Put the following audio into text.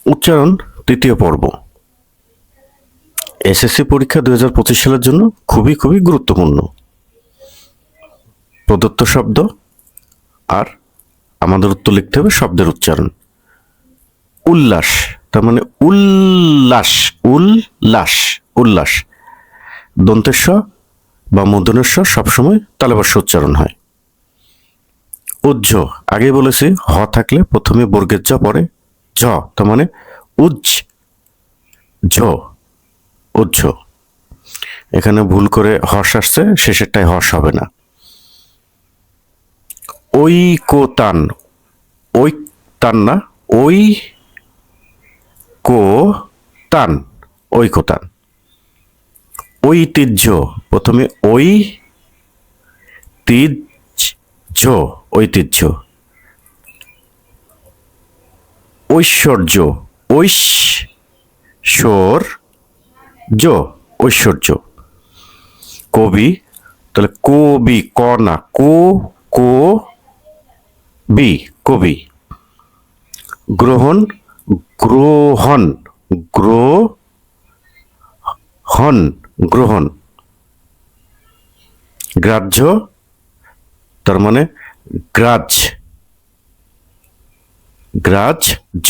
উচ্চারণ তৃতীয় পর্ব। এসএসসি পরীক্ষা 2025 সালের জন্য খুবই খুবই গুরুত্বপূর্ণ। প্রদত্ত শব্দ আর আমাদের উত্তর লিখতে হবে শব্দের উচ্চারণ। উল্লাস, তার মানে উল্লাস, উল্লাস, উল্লাস। দন্তেশ্ব বা মূর্ধন্যস্ব সবসময় তালব্য উচ্চারণ হয়। উজ্জ, আগে বলেছি হ থাকলে প্রথমে বর্গের জ পরে জ, তার মানে উজ্জ ঝ, উজ্জ। এখানে ভুল করে হর্ষ আসছে, শেষেরটাই হর্ষ হবে না। ঐকতান, ওই তান না, ওই কো তান, ঐকতান। ঐতিহ্য, প্রথমে ওই তিহ্য, ঐতিহ্য। ঐশ্বর্য, ঐশ্বর্য, ঐশ্বর্য। কবি, তাহলে কবি, ক না, কো বি, কবি। গ্রহণ, গ্রহণ, গ্রহণ, গ্রহণ। গ্রাহ্য, তার মানে গ্রাহ্য, গ্রাহ্য।